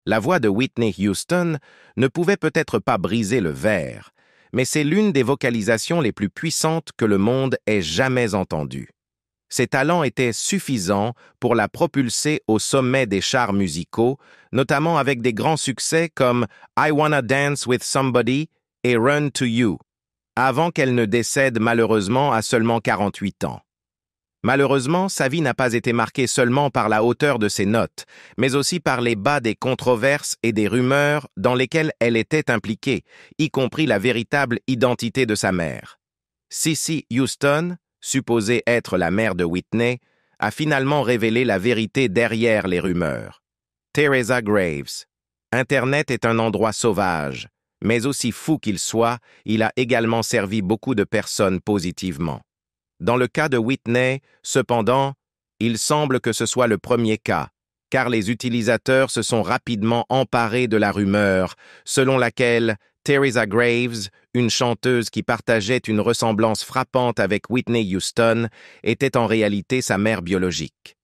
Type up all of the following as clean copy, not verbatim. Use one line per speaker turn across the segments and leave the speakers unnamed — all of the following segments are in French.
La voix de Whitney Houston ne pouvait peut-être pas briser le verre, mais c'est l'une des vocalisations les plus puissantes que le monde ait jamais entendues. Ses talents étaient suffisants pour la propulser au sommet des charts musicaux, notamment avec des grands succès comme I Wanna Dance with Somebody et Run to You, avant qu'elle ne décède malheureusement à seulement 48 ans. Malheureusement, sa vie n'a pas été marquée seulement par la hauteur de ses notes, mais aussi par les bas des controverses et des rumeurs dans lesquelles elle était impliquée, y compris la véritable identité de sa mère. Cissy Houston, supposée être la mère de Whitney, a finalement révélé la vérité derrière les rumeurs. Teresa Graves. Internet est un endroit sauvage, mais aussi fou qu'il soit, il a également servi beaucoup de personnes positivement. Dans le cas de Whitney, cependant, il semble que ce soit le premier cas, car les utilisateurs se sont rapidement emparés de la rumeur, selon laquelle Teresa Graves, une chanteuse qui partageait une ressemblance frappante avec Whitney Houston, était en réalité sa mère biologique.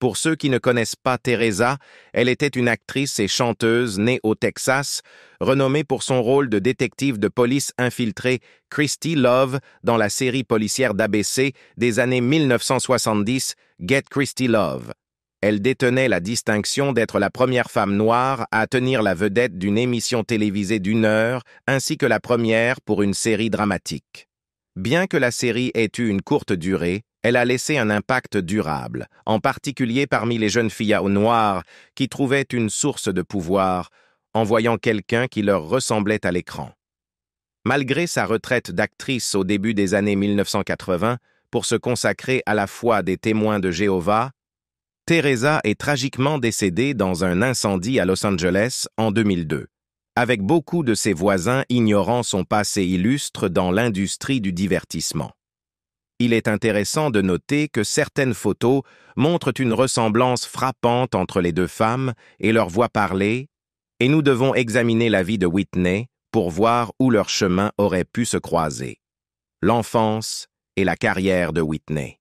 Pour ceux qui ne connaissent pas Teresa, elle était une actrice et chanteuse née au Texas, renommée pour son rôle de détective de police infiltrée Christy Love dans la série policière d'ABC des années 1970, Get Christy Love. Elle détenait la distinction d'être la première femme noire à tenir la vedette d'une émission télévisée d'1 heure, ainsi que la première pour une série dramatique. Bien que la série ait eu une courte durée, elle a laissé un impact durable, en particulier parmi les jeunes filles noires qui trouvaient une source de pouvoir en voyant quelqu'un qui leur ressemblait à l'écran. Malgré sa retraite d'actrice au début des années 1980 pour se consacrer à la foi des témoins de Jéhovah, Teresa est tragiquement décédée dans un incendie à Los Angeles en 2002, avec beaucoup de ses voisins ignorant son passé illustre dans l'industrie du divertissement. Il est intéressant de noter que certaines photos montrent une ressemblance frappante entre les deux femmes et leur voix parlée, et nous devons examiner la vie de Whitney pour voir où leurs chemins auraient pu se croiser. L'enfance et la carrière de Whitney.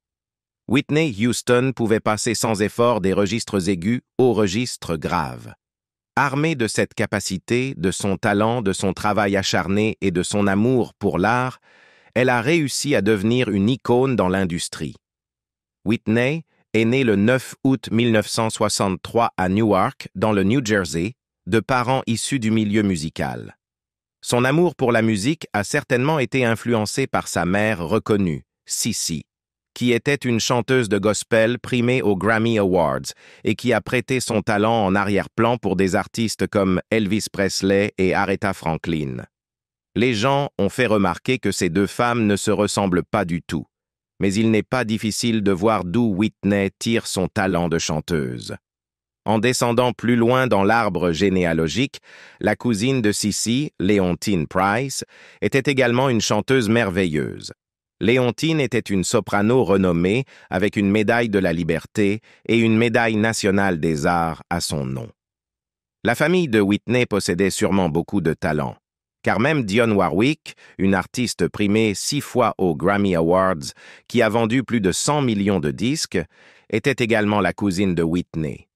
Whitney Houston pouvait passer sans effort des registres aigus aux registres graves. Armée de cette capacité, de son talent, de son travail acharné et de son amour pour l'art, elle a réussi à devenir une icône dans l'industrie. Whitney est née le 9 août 1963 à Newark, dans le New Jersey, de parents issus du milieu musical. Son amour pour la musique a certainement été influencé par sa mère reconnue, Cissy, qui était une chanteuse de gospel primée aux Grammy Awards et qui a prêté son talent en arrière-plan pour des artistes comme Elvis Presley et Aretha Franklin. Les gens ont fait remarquer que ces deux femmes ne se ressemblent pas du tout, mais il n'est pas difficile de voir d'où Whitney tire son talent de chanteuse. En descendant plus loin dans l'arbre généalogique, la cousine de Cissy, Leontine Price, était également une chanteuse merveilleuse. Leontine était une soprano renommée avec une médaille de la liberté et une médaille nationale des arts à son nom. La famille de Whitney possédait sûrement beaucoup de talent, car même Dionne Warwick, une artiste primée 6 fois aux Grammy Awards, qui a vendu plus de 100 millions de disques, était également la cousine de Whitney.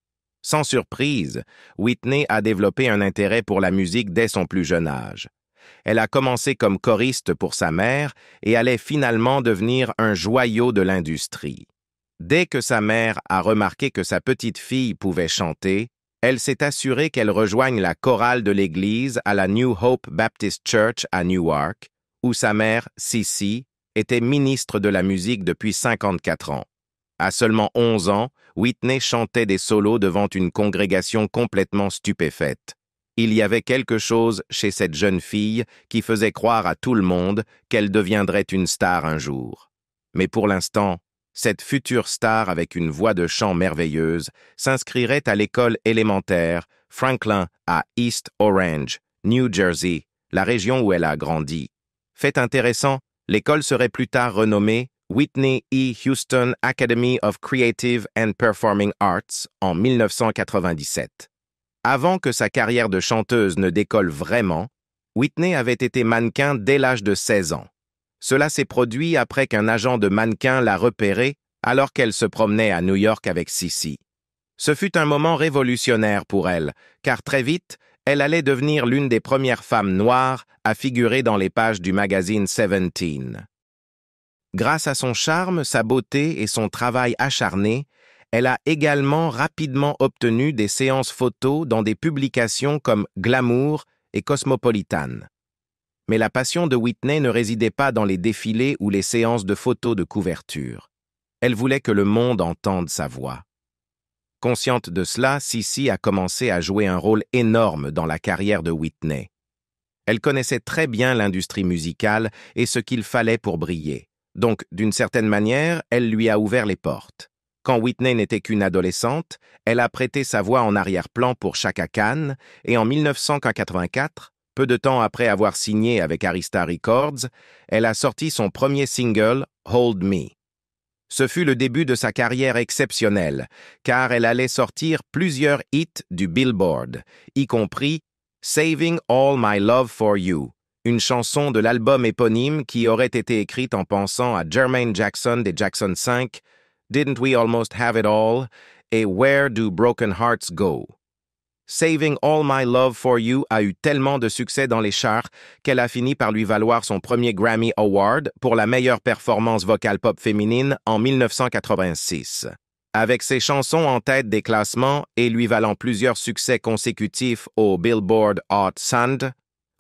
Sans surprise, Whitney a développé un intérêt pour la musique dès son plus jeune âge. Elle a commencé comme choriste pour sa mère et allait finalement devenir un joyau de l'industrie. Dès que sa mère a remarqué que sa petite fille pouvait chanter, elle s'est assurée qu'elle rejoigne la chorale de l'église à la New Hope Baptist Church à Newark, où sa mère, Cissy, était ministre de la musique depuis 54 ans. À seulement 11 ans, Whitney chantait des solos devant une congrégation complètement stupéfaite. Il y avait quelque chose chez cette jeune fille qui faisait croire à tout le monde qu'elle deviendrait une star un jour. Mais pour l'instant, cette future star avec une voix de chant merveilleuse s'inscrirait à l'école élémentaire Franklin à East Orange, New Jersey, la région où elle a grandi. Fait intéressant, l'école serait plus tard renommée Whitney E. Houston Academy of Creative and Performing Arts en 1997. Avant que sa carrière de chanteuse ne décolle vraiment, Whitney avait été mannequin dès l'âge de 16 ans. Cela s'est produit après qu'un agent de mannequin l'a repérée alors qu'elle se promenait à New York avec Cissy. Ce fut un moment révolutionnaire pour elle, car très vite, elle allait devenir l'une des premières femmes noires à figurer dans les pages du magazine Seventeen. Grâce à son charme, sa beauté et son travail acharné, elle a également rapidement obtenu des séances photos dans des publications comme Glamour et Cosmopolitan. Mais la passion de Whitney ne résidait pas dans les défilés ou les séances de photos de couverture. Elle voulait que le monde entende sa voix. Consciente de cela, Cissy a commencé à jouer un rôle énorme dans la carrière de Whitney. Elle connaissait très bien l'industrie musicale et ce qu'il fallait pour briller. Donc, d'une certaine manière, elle lui a ouvert les portes. Quand Whitney n'était qu'une adolescente, elle a prêté sa voix en arrière-plan pour Chaka Khan et en 1984, peu de temps après avoir signé avec Arista Records, elle a sorti son premier single, Hold Me. Ce fut le début de sa carrière exceptionnelle, car elle allait sortir plusieurs hits du Billboard, y compris Saving All My Love for You, une chanson de l'album éponyme qui aurait été écrite en pensant à Jermaine Jackson des Jackson 5, Didn't We Almost Have It All et Where Do Broken Hearts Go? Saving All My Love for You a eu tellement de succès dans les charts qu'elle a fini par lui valoir son premier Grammy Award pour la meilleure performance vocale pop féminine en 1986. Avec ses chansons en tête des classements et lui valant plusieurs succès consécutifs au Billboard Hot 100,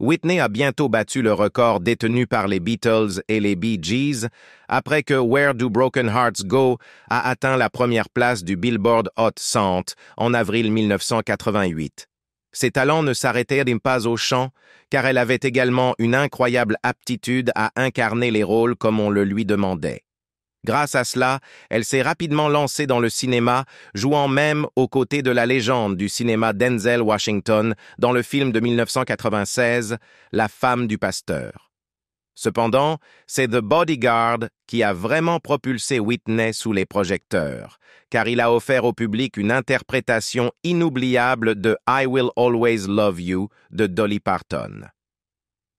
Whitney a bientôt battu le record détenu par les Beatles et les Bee Gees après que Where Do Broken Hearts Go a atteint la première place du Billboard Hot 100 en avril 1988. Ses talents ne s'arrêtaient pas au chant, car elle avait également une incroyable aptitude à incarner les rôles comme on le lui demandait. Grâce à cela, elle s'est rapidement lancée dans le cinéma, jouant même aux côtés de la légende du cinéma Denzel Washington dans le film de 1996, La femme du pasteur. Cependant, c'est The Bodyguard qui a vraiment propulsé Whitney sous les projecteurs, car il a offert au public une interprétation inoubliable de I Will Always Love You de Dolly Parton.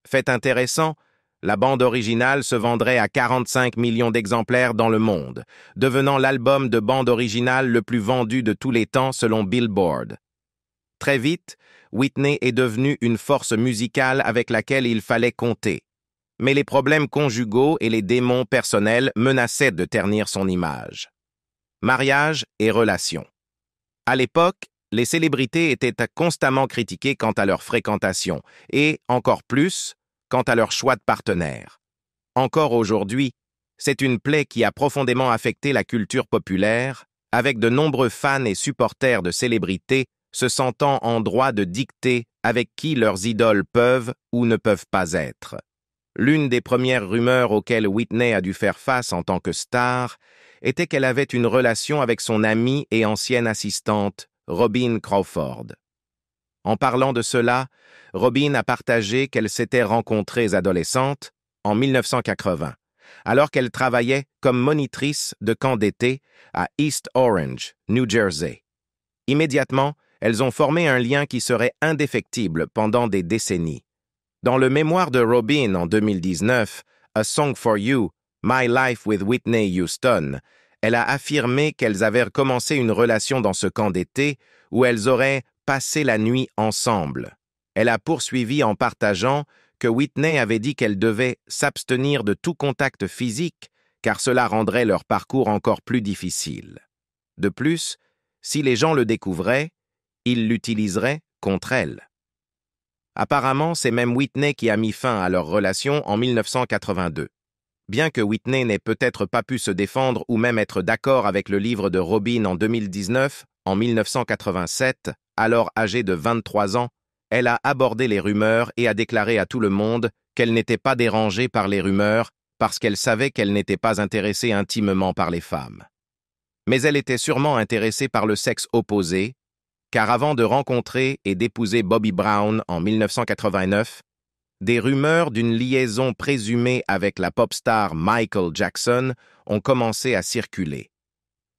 Fait intéressant, la bande originale se vendrait à 45 millions d'exemplaires dans le monde, devenant l'album de bande originale le plus vendu de tous les temps selon Billboard. Très vite, Whitney est devenue une force musicale avec laquelle il fallait compter. Mais les problèmes conjugaux et les démons personnels menaçaient de ternir son image. Mariage et relations. À l'époque, les célébrités étaient constamment critiquées quant à leur fréquentation et, encore plus, quant à leur choix de partenaire. Encore aujourd'hui, c'est une plaie qui a profondément affecté la culture populaire, avec de nombreux fans et supporters de célébrités se sentant en droit de dicter avec qui leurs idoles peuvent ou ne peuvent pas être. L'une des premières rumeurs auxquelles Whitney a dû faire face en tant que star était qu'elle avait une relation avec son amie et ancienne assistante, Robin Crawford. En parlant de cela, Robin a partagé qu'elles s'étaient rencontrées adolescentes en 1980, alors qu'elle travaillait comme monitrice de camp d'été à East Orange, New Jersey. Immédiatement, elles ont formé un lien qui serait indéfectible pendant des décennies. Dans le mémoire de Robin en 2019, A Song for You, My Life with Whitney Houston, elle a affirmé qu'elles avaient commencé une relation dans ce camp d'été où elles auraient passé la nuit ensemble. Elle a poursuivi en partageant que Whitney avait dit qu'elle devait s'abstenir de tout contact physique car cela rendrait leur parcours encore plus difficile. De plus, si les gens le découvraient, ils l'utiliseraient contre elle. Apparemment, c'est même Whitney qui a mis fin à leur relation en 1982. Bien que Whitney n'ait peut-être pas pu se défendre ou même être d'accord avec le livre de Robin en 2019, en 1987, alors âgée de 23 ans, elle a abordé les rumeurs et a déclaré à tout le monde qu'elle n'était pas dérangée par les rumeurs parce qu'elle savait qu'elle n'était pas intéressée intimement par les femmes. Mais elle était sûrement intéressée par le sexe opposé, car avant de rencontrer et d'épouser Bobby Brown en 1989, des rumeurs d'une liaison présumée avec la pop star Michael Jackson ont commencé à circuler.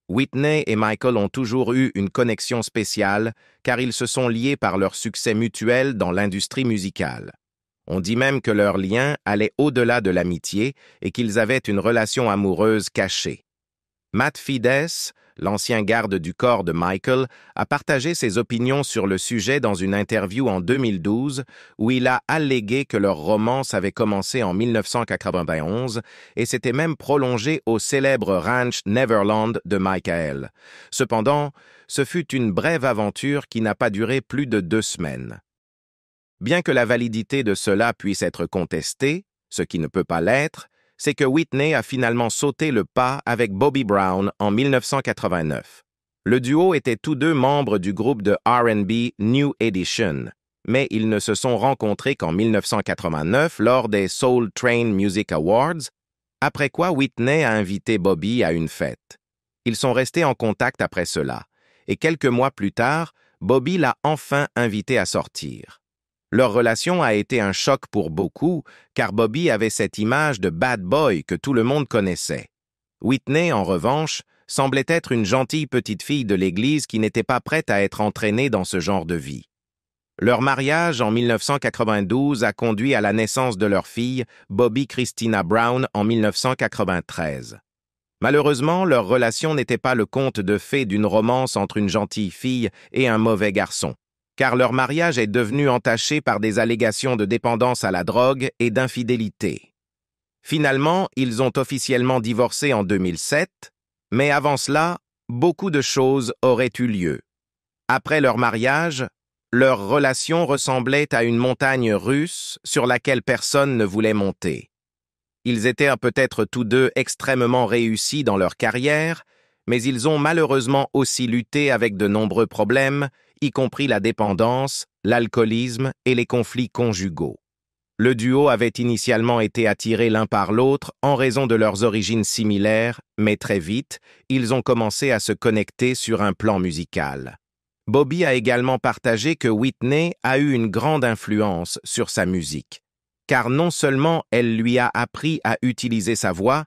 Whitney et Michael ont toujours eu une connexion spéciale car ils se sont liés par leur succès mutuel dans l'industrie musicale. On dit même que leur lien allait au-delà de l'amitié et qu'ils avaient une relation amoureuse cachée. Matt Fides, l'ancien garde du corps de Michael, a partagé ses opinions sur le sujet dans une interview en 2012 où il a allégué que leur romance avait commencé en 1991 et s'était même prolongée au célèbre ranch Neverland de Michael. Cependant, ce fut une brève aventure qui n'a pas duré plus de 2 semaines. Bien que la validité de cela puisse être contestée, ce qui ne peut pas l'être, c'est que Whitney a finalement sauté le pas avec Bobby Brown en 1989. Le duo était tous deux membres du groupe de R&B New Edition, mais ils ne se sont rencontrés qu'en 1989 lors des Soul Train Music Awards, après quoi Whitney a invité Bobby à une fête. Ils sont restés en contact après cela, et quelques mois plus tard, Bobby l'a enfin invité à sortir. Leur relation a été un choc pour beaucoup, car Bobby avait cette image de bad boy que tout le monde connaissait. Whitney, en revanche, semblait être une gentille petite fille de l'église qui n'était pas prête à être entraînée dans ce genre de vie. Leur mariage en 1992 a conduit à la naissance de leur fille, Bobby Christina Brown, en 1993. Malheureusement, leur relation n'était pas le conte de fées d'une romance entre une gentille fille et un mauvais garçon, car leur mariage est devenu entaché par des allégations de dépendance à la drogue et d'infidélité. Finalement, ils ont officiellement divorcé en 2007, mais avant cela, beaucoup de choses auraient eu lieu. Après leur mariage, leur relation ressemblait à une montagne russe sur laquelle personne ne voulait monter. Ils étaient peut-être tous deux extrêmement réussis dans leur carrière, mais ils ont malheureusement aussi lutté avec de nombreux problèmes, y compris la dépendance, l'alcoolisme et les conflits conjugaux. Le duo avait initialement été attirés l'un par l'autre en raison de leurs origines similaires, mais très vite, ils ont commencé à se connecter sur un plan musical. Bobby a également partagé que Whitney a eu une grande influence sur sa musique, car non seulement elle lui a appris à utiliser sa voix,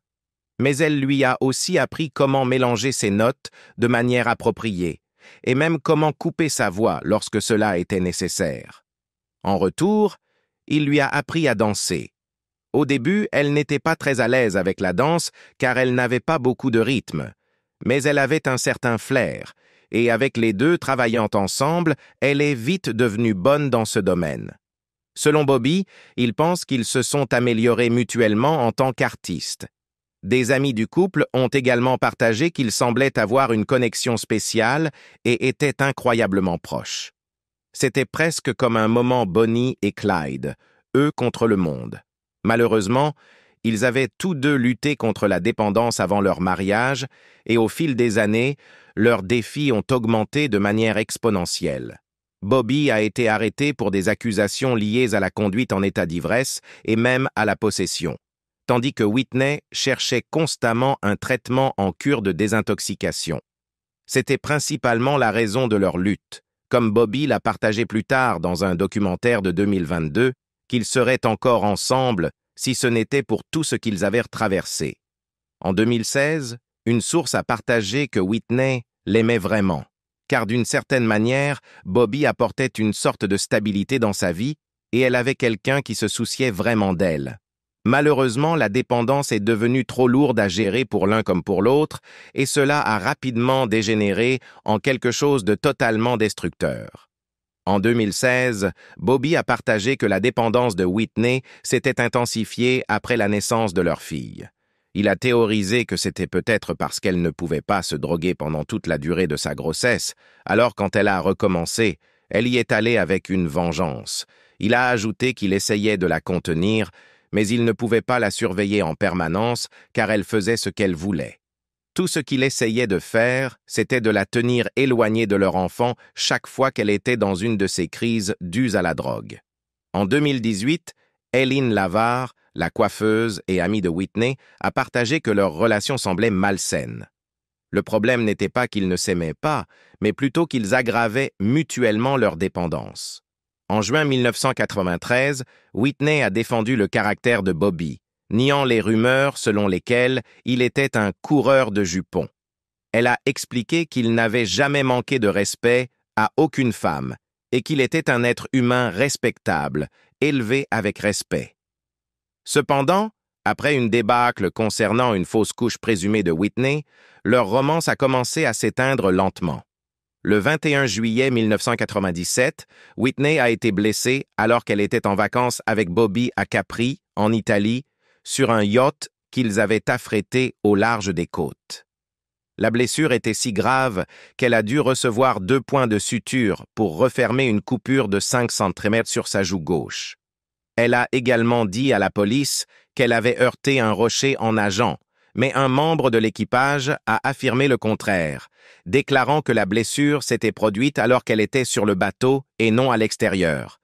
mais elle lui a aussi appris comment mélanger ses notes de manière appropriée, et même comment couper sa voix lorsque cela était nécessaire. En retour, il lui a appris à danser. Au début, elle n'était pas très à l'aise avec la danse car elle n'avait pas beaucoup de rythme, mais elle avait un certain flair, et avec les deux travaillant ensemble, elle est vite devenue bonne dans ce domaine. Selon Bobby, ils pensent qu'ils se sont améliorés mutuellement en tant qu'artistes. Des amis du couple ont également partagé qu'ils semblaient avoir une connexion spéciale et étaient incroyablement proches. C'était presque comme un moment Bonnie et Clyde, eux contre le monde. Malheureusement, ils avaient tous deux lutté contre la dépendance avant leur mariage et au fil des années, leurs défis ont augmenté de manière exponentielle. Bobby a été arrêté pour des accusations liées à la conduite en état d'ivresse et même à la possession, tandis que Whitney cherchait constamment un traitement en cure de désintoxication. C'était principalement la raison de leur lutte, comme Bobby l'a partagé plus tard dans un documentaire de 2022, qu'ils seraient encore ensemble si ce n'était pour tout ce qu'ils avaient traversé. En 2016, une source a partagé que Whitney l'aimait vraiment, car d'une certaine manière, Bobby apportait une sorte de stabilité dans sa vie et elle avait quelqu'un qui se souciait vraiment d'elle. Malheureusement, la dépendance est devenue trop lourde à gérer pour l'un comme pour l'autre, et cela a rapidement dégénéré en quelque chose de totalement destructeur. En 2016, Bobby a partagé que la dépendance de Whitney s'était intensifiée après la naissance de leur fille. Il a théorisé que c'était peut-être parce qu'elle ne pouvait pas se droguer pendant toute la durée de sa grossesse, alors quand elle a recommencé, elle y est allée avec une vengeance. Il a ajouté qu'il essayait de la contenir, mais il ne pouvait pas la surveiller en permanence car elle faisait ce qu'elle voulait. Tout ce qu'il essayait de faire, c'était de la tenir éloignée de leur enfant chaque fois qu'elle était dans une de ces crises dues à la drogue. En 2018, Eileen Lavar, la coiffeuse et amie de Whitney, a partagé que leur relation semblait malsaine. Le problème n'était pas qu'ils ne s'aimaient pas, mais plutôt qu'ils aggravaient mutuellement leur dépendance. En juin 1993, Whitney a défendu le caractère de Bobby, niant les rumeurs selon lesquelles il était un coureur de jupons. Elle a expliqué qu'il n'avait jamais manqué de respect à aucune femme et qu'il était un être humain respectable, élevé avec respect. Cependant, Après une débâcle concernant une fausse couche présumée de Whitney, leur romance a commencé à s'éteindre lentement. Le 21 juillet 1997, Whitney a été blessée alors qu'elle était en vacances avec Bobby à Capri, en Italie, sur un yacht qu'ils avaient affrété au large des côtes. La blessure était si grave qu'elle a dû recevoir 2 points de suture pour refermer une coupure de 5 cm sur sa joue gauche. Elle a également dit à la police qu'elle avait heurté un rocher en nageant, mais un membre de l'équipage a affirmé le contraire, déclarant que la blessure s'était produite alors qu'elle était sur le bateau et non à l'extérieur.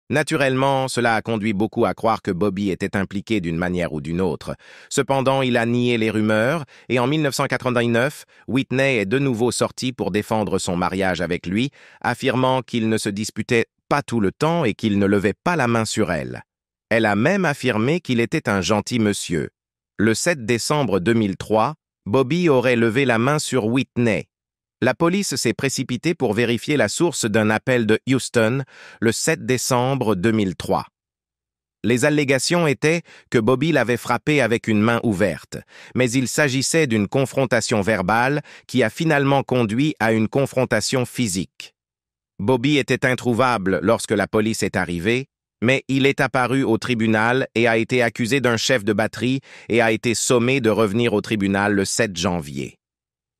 Naturellement, cela a conduit beaucoup à croire que Bobby était impliqué d'une manière ou d'une autre. Cependant, il a nié les rumeurs et en 1989, Whitney est de nouveau sortie pour défendre son mariage avec lui, affirmant qu'il ne se disputait pas tout le temps et qu'il ne levait pas la main sur elle. Elle a même affirmé qu'il était un gentil monsieur. Le 7 décembre 2003, Bobby aurait levé la main sur Whitney. La police s'est précipitée pour vérifier la source d'un appel de Houston le 7 décembre 2003. Les allégations étaient que Bobby l'avait frappé avec une main ouverte, mais il s'agissait d'une confrontation verbale qui a finalement conduit à une confrontation physique. Bobby était introuvable lorsque la police est arrivée, mais il est apparu au tribunal et a été accusé d'un chef de batterie et a été sommé de revenir au tribunal le 7 janvier.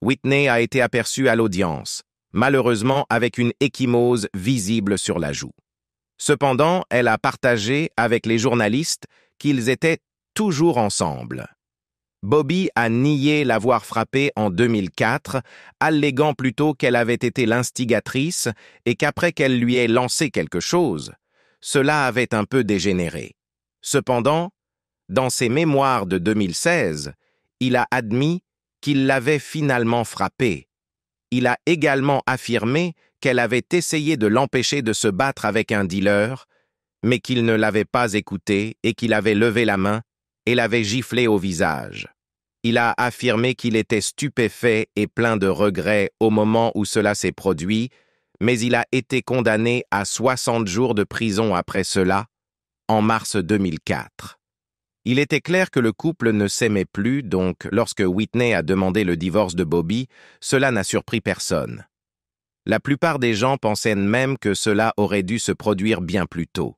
Whitney a été aperçue à l'audience, malheureusement avec une ecchymose visible sur la joue. Cependant, elle a partagé avec les journalistes qu'ils étaient toujours ensemble. Bobby a nié l'avoir frappée en 2004, alléguant plutôt qu'elle avait été l'instigatrice et qu'après qu'elle lui ait lancé quelque chose, cela avait un peu dégénéré. Cependant, dans ses mémoires de 2016, il a admis qu'il l'avait finalement frappée. Il a également affirmé qu'elle avait essayé de l'empêcher de se battre avec un dealer, mais qu'il ne l'avait pas écouté et qu'il avait levé la main et l'avait giflé au visage. Il a affirmé qu'il était stupéfait et plein de regrets au moment où cela s'est produit, mais il a été condamné à 60 jours de prison après cela, en mars 2004. Il était clair que le couple ne s'aimait plus, donc lorsque Whitney a demandé le divorce de Bobby, cela n'a surpris personne. La plupart des gens pensaient même que cela aurait dû se produire bien plus tôt.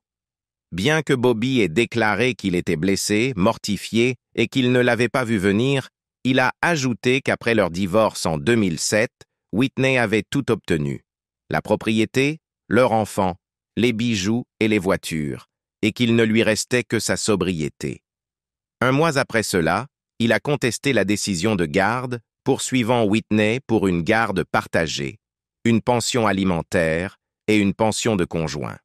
Bien que Bobby ait déclaré qu'il était blessé, mortifié et qu'il ne l'avait pas vu venir, il a ajouté qu'après leur divorce en 2007, Whitney avait tout obtenu. La propriété, leur enfant, les bijoux et les voitures, et qu'il ne lui restait que sa sobriété. Un mois après cela, il a contesté la décision de garde, poursuivant Whitney pour une garde partagée, une pension alimentaire et une pension de conjoint.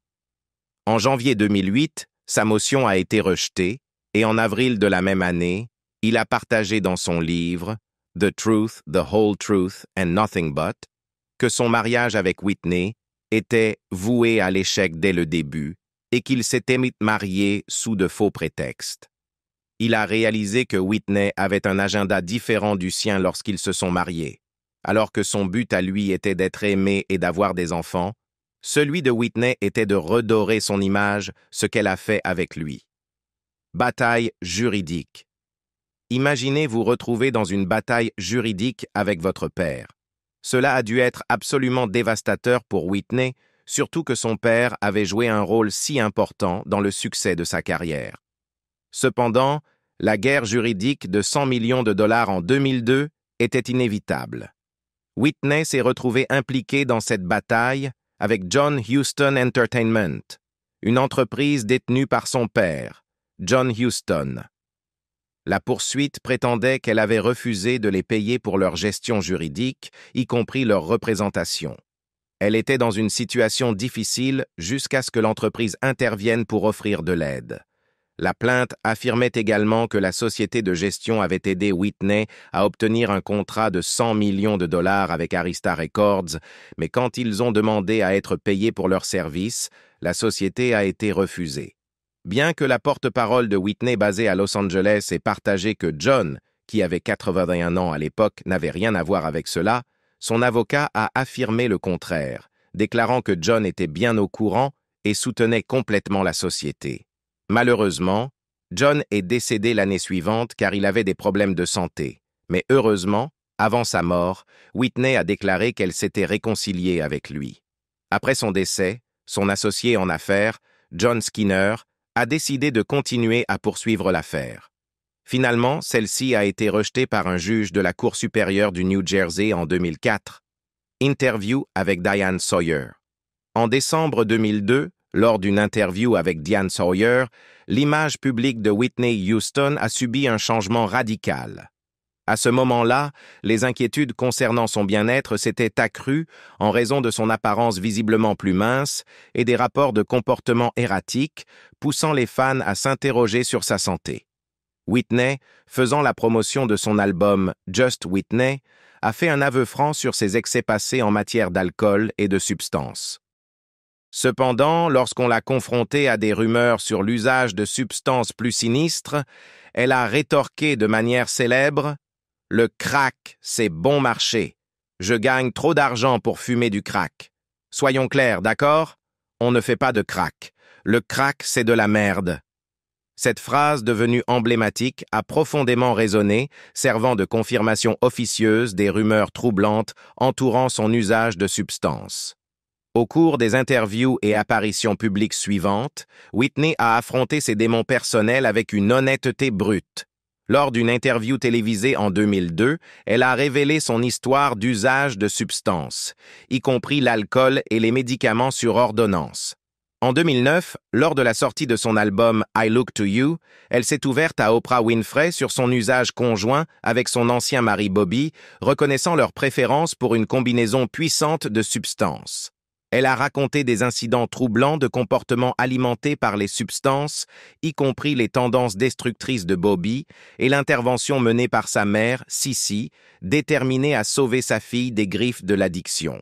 En janvier 2008, sa motion a été rejetée et en avril de la même année, il a partagé dans son livre « The Truth, the Whole Truth and Nothing But » que son mariage avec Whitney était voué à l'échec dès le début et qu'il s'était marié sous de faux prétextes. Il a réalisé que Whitney avait un agenda différent du sien lorsqu'ils se sont mariés. Alors que son but à lui était d'être aimé et d'avoir des enfants, celui de Whitney était de redorer son image, ce qu'elle a fait avec lui. Bataille juridique. Imaginez vous retrouver dans une bataille juridique avec votre père. Cela a dû être absolument dévastateur pour Whitney, surtout que son père avait joué un rôle si important dans le succès de sa carrière. Cependant, la guerre juridique de 100 millions de dollars en 2002 était inévitable. Whitney s'est retrouvé impliqué dans cette bataille avec John Huston Entertainment, une entreprise détenue par son père, John Huston. La poursuite prétendait qu'elle avait refusé de les payer pour leur gestion juridique, y compris leur représentation. Elle était dans une situation difficile jusqu'à ce que l'entreprise intervienne pour offrir de l'aide. La plainte affirmait également que la société de gestion avait aidé Whitney à obtenir un contrat de 100 millions de dollars avec Arista Records, mais quand ils ont demandé à être payés pour leurs services, la société a été refusée. Bien que la porte-parole de Whitney basée à Los Angeles ait partagé que John, qui avait 81 ans à l'époque, n'avait rien à voir avec cela, son avocat a affirmé le contraire, déclarant que John était bien au courant et soutenait complètement la société. Malheureusement, John est décédé l'année suivante car il avait des problèmes de santé. Mais heureusement, avant sa mort, Whitney a déclaré qu'elle s'était réconciliée avec lui. Après son décès, son associé en affaires, John Skinner, a décidé de continuer à poursuivre l'affaire. Finalement, celle-ci a été rejetée par un juge de la Cour supérieure du New Jersey en 2004. Interview avec Diane Sawyer. En décembre 2002, lors d'une interview avec Diane Sawyer, l'image publique de Whitney Houston a subi un changement radical. À ce moment-là, les inquiétudes concernant son bien-être s'étaient accrues en raison de son apparence visiblement plus mince et des rapports de comportement erratiques, poussant les fans à s'interroger sur sa santé. Whitney, faisant la promotion de son album Just Whitney, a fait un aveu franc sur ses excès passés en matière d'alcool et de substances. Cependant, lorsqu'on l'a confrontée à des rumeurs sur l'usage de substances plus sinistres, elle a rétorqué de manière célèbre « Le crack, c'est bon marché. Je gagne trop d'argent pour fumer du crack. Soyons clairs, d'accord? On ne fait pas de crack. Le crack, c'est de la merde. » Cette phrase, devenue emblématique, a profondément résonné, servant de confirmation officieuse des rumeurs troublantes entourant son usage de substances. Au cours des interviews et apparitions publiques suivantes, Whitney a affronté ses démons personnels avec une honnêteté brute. Lors d'une interview télévisée en 2002, elle a révélé son histoire d'usage de substances, y compris l'alcool et les médicaments sur ordonnance. En 2009, lors de la sortie de son album I Look to You, elle s'est ouverte à Oprah Winfrey sur son usage conjoint avec son ancien mari Bobby, reconnaissant leur préférence pour une combinaison puissante de substances. Elle a raconté des incidents troublants de comportements alimentés par les substances, y compris les tendances destructrices de Bobby et l'intervention menée par sa mère, Cissy, déterminée à sauver sa fille des griffes de l'addiction.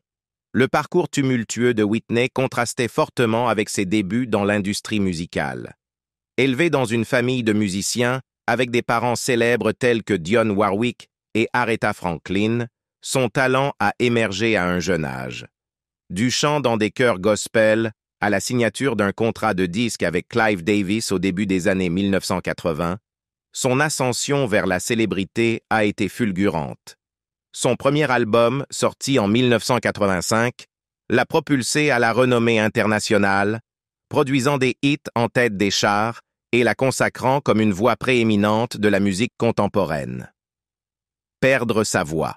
Le parcours tumultueux de Whitney contrastait fortement avec ses débuts dans l'industrie musicale. Élevée dans une famille de musiciens, avec des parents célèbres tels que Dionne Warwick et Aretha Franklin, son talent a émergé à un jeune âge. Du chant dans des chœurs gospel à la signature d'un contrat de disque avec Clive Davis au début des années 1980, son ascension vers la célébrité a été fulgurante. Son premier album, sorti en 1985, l'a propulsé à la renommée internationale, produisant des hits en tête des charts et la consacrant comme une voix prééminente de la musique contemporaine. Perdre sa voix.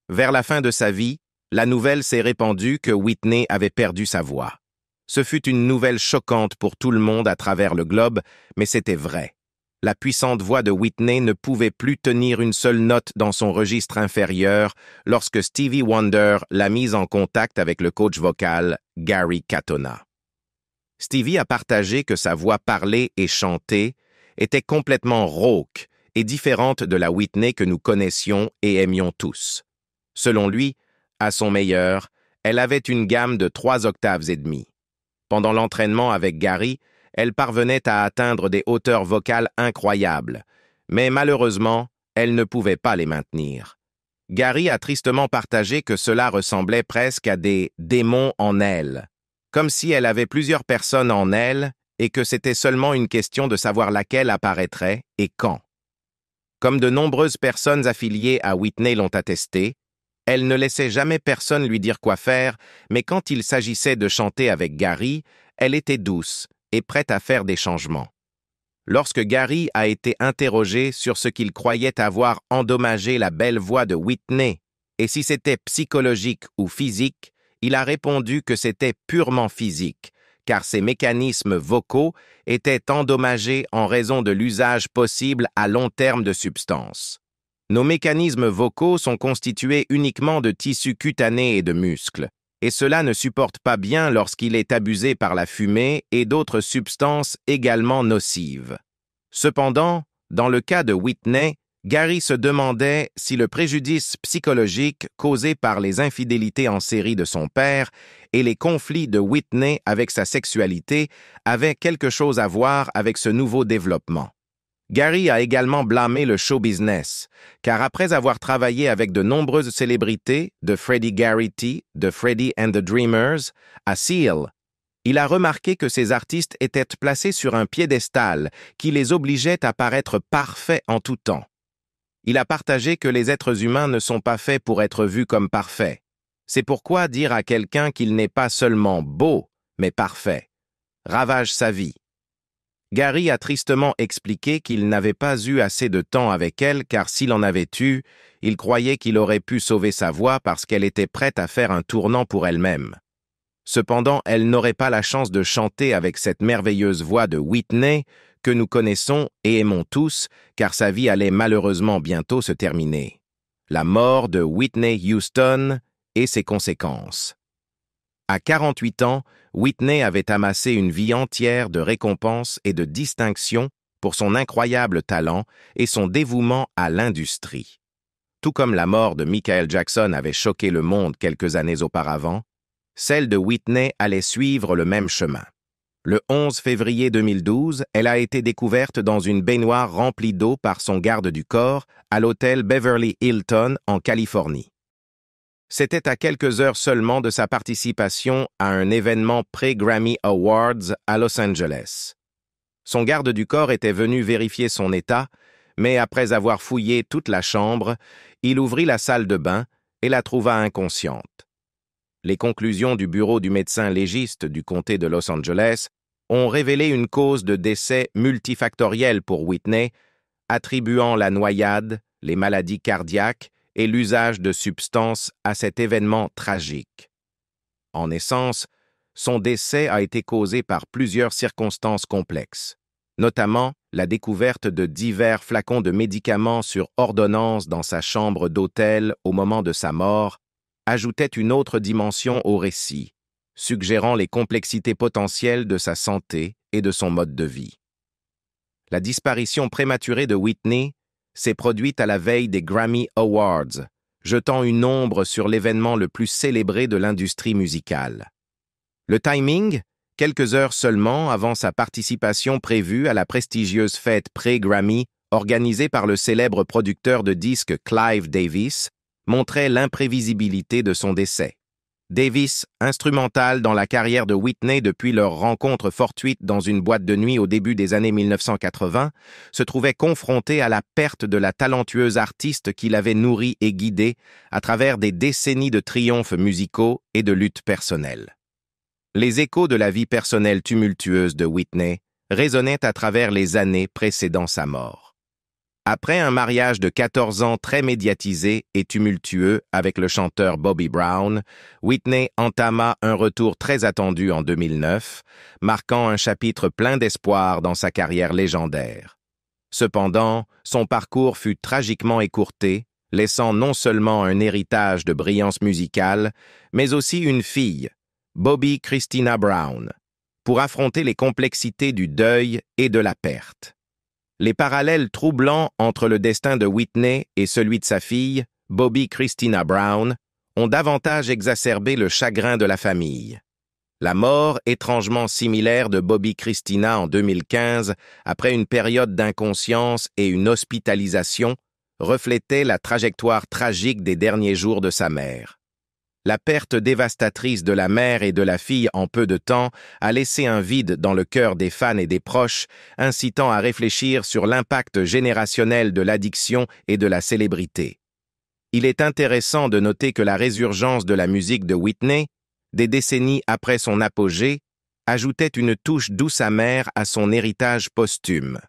Vers la fin de sa vie, la nouvelle s'est répandue que Whitney avait perdu sa voix. Ce fut une nouvelle choquante pour tout le monde à travers le globe, mais c'était vrai. La puissante voix de Whitney ne pouvait plus tenir une seule note dans son registre inférieur lorsque Stevie Wonder l'a mise en contact avec le coach vocal Gary Katona. Stevie a partagé que sa voix parlée et chantée était complètement rauque et différente de la Whitney que nous connaissions et aimions tous. Selon lui, à son meilleur, elle avait une gamme de 3 octaves et demie. Pendant l'entraînement avec Gary, elle parvenait à atteindre des hauteurs vocales incroyables, mais malheureusement, elle ne pouvait pas les maintenir. Gary a tristement partagé que cela ressemblait presque à des démons en elle, comme si elle avait plusieurs personnes en elle et que c'était seulement une question de savoir laquelle apparaîtrait et quand. Comme de nombreuses personnes affiliées à Whitney l'ont attesté, elle ne laissait jamais personne lui dire quoi faire, mais quand il s'agissait de chanter avec Gary, elle était douce et prête à faire des changements. Lorsque Gary a été interrogé sur ce qu'il croyait avoir endommagé la belle voix de Whitney et si c'était psychologique ou physique, il a répondu que c'était purement physique, car ses mécanismes vocaux étaient endommagés en raison de l'usage possible à long terme de substances. Nos mécanismes vocaux sont constitués uniquement de tissus cutanés et de muscles, et cela ne supporte pas bien lorsqu'il est abusé par la fumée et d'autres substances également nocives. Cependant, dans le cas de Whitney, Gary se demandait si le préjudice psychologique causé par les infidélités en série de son père et les conflits de Whitney avec sa sexualité avaient quelque chose à voir avec ce nouveau développement. Gary a également blâmé le show business, car après avoir travaillé avec de nombreuses célébrités, de Freddie Garrity, de Freddie and the Dreamers, à Seal, Il a remarqué que ces artistes étaient placés sur un piédestal qui les obligeait à paraître parfaits en tout temps. Il a partagé que les êtres humains ne sont pas faits pour être vus comme parfaits. C'est pourquoi dire à quelqu'un qu'il n'est pas seulement beau, mais parfait, ravage sa vie. Gary a tristement expliqué qu'il n'avait pas eu assez de temps avec elle car s'il en avait eu, il croyait qu'il aurait pu sauver sa voix parce qu'elle était prête à faire un tournant pour elle-même. Cependant, elle n'aurait pas la chance de chanter avec cette merveilleuse voix de Whitney que nous connaissons et aimons tous, car sa vie allait malheureusement bientôt se terminer. La mort de Whitney Houston et ses conséquences. À 48 ans, Whitney avait amassé une vie entière de récompenses et de distinctions pour son incroyable talent et son dévouement à l'industrie. Tout comme la mort de Michael Jackson avait choqué le monde quelques années auparavant, celle de Whitney allait suivre le même chemin. Le 11 février 2012, elle a été découverte dans une baignoire remplie d'eau par son garde du corps à l'hôtel Beverly Hilton en Californie. C'était à quelques heures seulement de sa participation à un événement pré-Grammy Awards à Los Angeles. Son garde du corps était venu vérifier son état, mais après avoir fouillé toute la chambre, il ouvrit la salle de bain et la trouva inconsciente. Les conclusions du bureau du médecin légiste du comté de Los Angeles ont révélé une cause de décès multifactorielle pour Whitney, attribuant la noyade, les maladies cardiaques et l'usage de substances à cet événement tragique. En essence, son décès a été causé par plusieurs circonstances complexes, notamment la découverte de divers flacons de médicaments sur ordonnance dans sa chambre d'hôtel au moment de sa mort, ajoutait une autre dimension au récit, suggérant les complexités potentielles de sa santé et de son mode de vie. La disparition prématurée de Whitney s'est produite à la veille des Grammy Awards, jetant une ombre sur l'événement le plus célébré de l'industrie musicale. Le timing, quelques heures seulement avant sa participation prévue à la prestigieuse fête pré-Grammy organisée par le célèbre producteur de disques Clive Davis, montrait l'imprévisibilité de son décès. Davis, instrumental dans la carrière de Whitney depuis leur rencontre fortuite dans une boîte de nuit au début des années 1980, se trouvait confronté à la perte de la talentueuse artiste qu'il avait nourrie et guidée à travers des décennies de triomphes musicaux et de luttes personnelles. Les échos de la vie personnelle tumultueuse de Whitney résonnaient à travers les années précédant sa mort. Après un mariage de 14 ans très médiatisé et tumultueux avec le chanteur Bobby Brown, Whitney entama un retour très attendu en 2009, marquant un chapitre plein d'espoir dans sa carrière légendaire. Cependant, son parcours fut tragiquement écourté, laissant non seulement un héritage de brillance musicale, mais aussi une fille, Bobbi Kristina Brown, pour affronter les complexités du deuil et de la perte. Les parallèles troublants entre le destin de Whitney et celui de sa fille, Bobbi Kristina Brown, ont davantage exacerbé le chagrin de la famille. La mort étrangement similaire de Bobbi Kristina en 2015, après une période d'inconscience et une hospitalisation, reflétait la trajectoire tragique des derniers jours de sa mère. La perte dévastatrice de la mère et de la fille en peu de temps a laissé un vide dans le cœur des fans et des proches, incitant à réfléchir sur l'impact générationnel de l'addiction et de la célébrité. Il est intéressant de noter que la résurgence de la musique de Whitney, des décennies après son apogée, ajoutait une touche douce amère à son héritage posthume.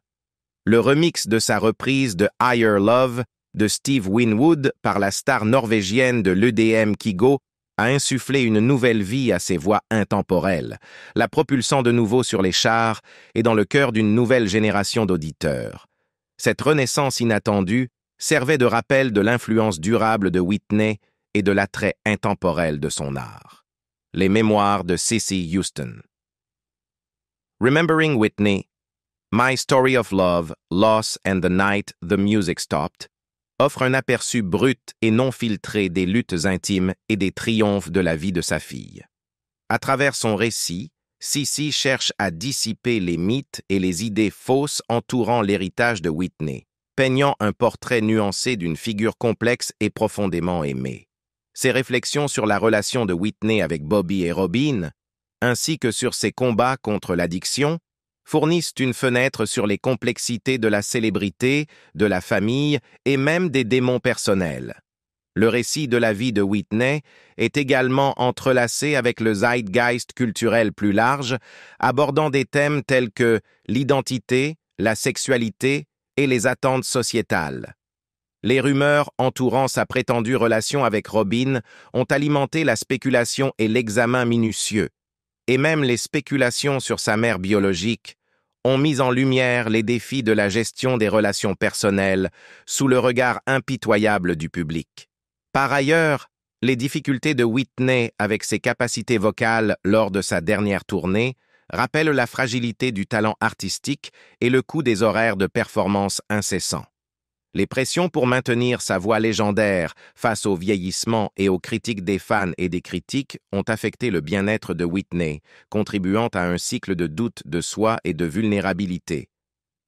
Le remix de sa reprise de Higher Love de Steve Winwood par la star norvégienne de l'EDM Kygo a insufflé une nouvelle vie à ses voix intemporelles, la propulsant de nouveau sur les charts et dans le cœur d'une nouvelle génération d'auditeurs. Cette renaissance inattendue servait de rappel de l'influence durable de Whitney et de l'attrait intemporel de son art. Les mémoires de Cissy Houston. Remembering Whitney, My Story of Love, Loss and the Night the Music Stopped offre un aperçu brut et non filtré des luttes intimes et des triomphes de la vie de sa fille. À travers son récit, Cissy cherche à dissiper les mythes et les idées fausses entourant l'héritage de Whitney, peignant un portrait nuancé d'une figure complexe et profondément aimée. Ses réflexions sur la relation de Whitney avec Bobby et Robin, ainsi que sur ses combats contre l'addiction, fournissent une fenêtre sur les complexités de la célébrité, de la famille et même des démons personnels. Le récit de la vie de Whitney est également entrelacé avec le zeitgeist culturel plus large, abordant des thèmes tels que l'identité, la sexualité et les attentes sociétales. Les rumeurs entourant sa prétendue relation avec Robin ont alimenté la spéculation et l'examen minutieux, et même les spéculations sur sa mère biologique ont mis en lumière les défis de la gestion des relations personnelles sous le regard impitoyable du public. Par ailleurs, les difficultés de Whitney avec ses capacités vocales lors de sa dernière tournée rappellent la fragilité du talent artistique et le coût des horaires de performance incessants. Les pressions pour maintenir sa voix légendaire face au vieillissement et aux critiques des fans et des critiques ont affecté le bien-être de Whitney, contribuant à un cycle de doute de soi et de vulnérabilité.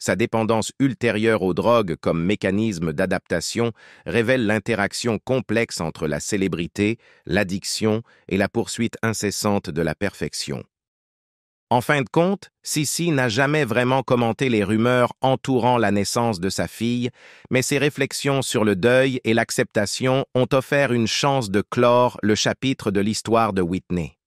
Sa dépendance ultérieure aux drogues comme mécanisme d'adaptation révèle l'interaction complexe entre la célébrité, l'addiction et la poursuite incessante de la perfection. En fin de compte, Sissi n'a jamais vraiment commenté les rumeurs entourant la naissance de sa fille, mais ses réflexions sur le deuil et l'acceptation ont offert une chance de clore le chapitre de l'histoire de Whitney.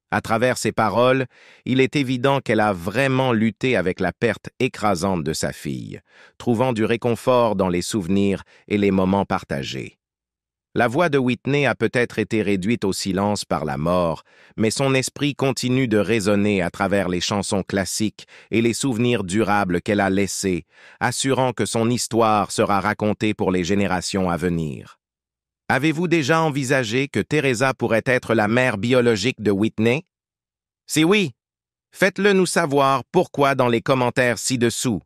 À travers ses paroles, il est évident qu'elle a vraiment lutté avec la perte écrasante de sa fille, trouvant du réconfort dans les souvenirs et les moments partagés. La voix de Whitney a peut-être été réduite au silence par la mort, mais son esprit continue de résonner à travers les chansons classiques et les souvenirs durables qu'elle a laissés, assurant que son histoire sera racontée pour les générations à venir. Avez-vous déjà envisagé que Teresa pourrait être la mère biologique de Whitney? Si oui, faites-le nous savoir pourquoi dans les commentaires ci-dessous.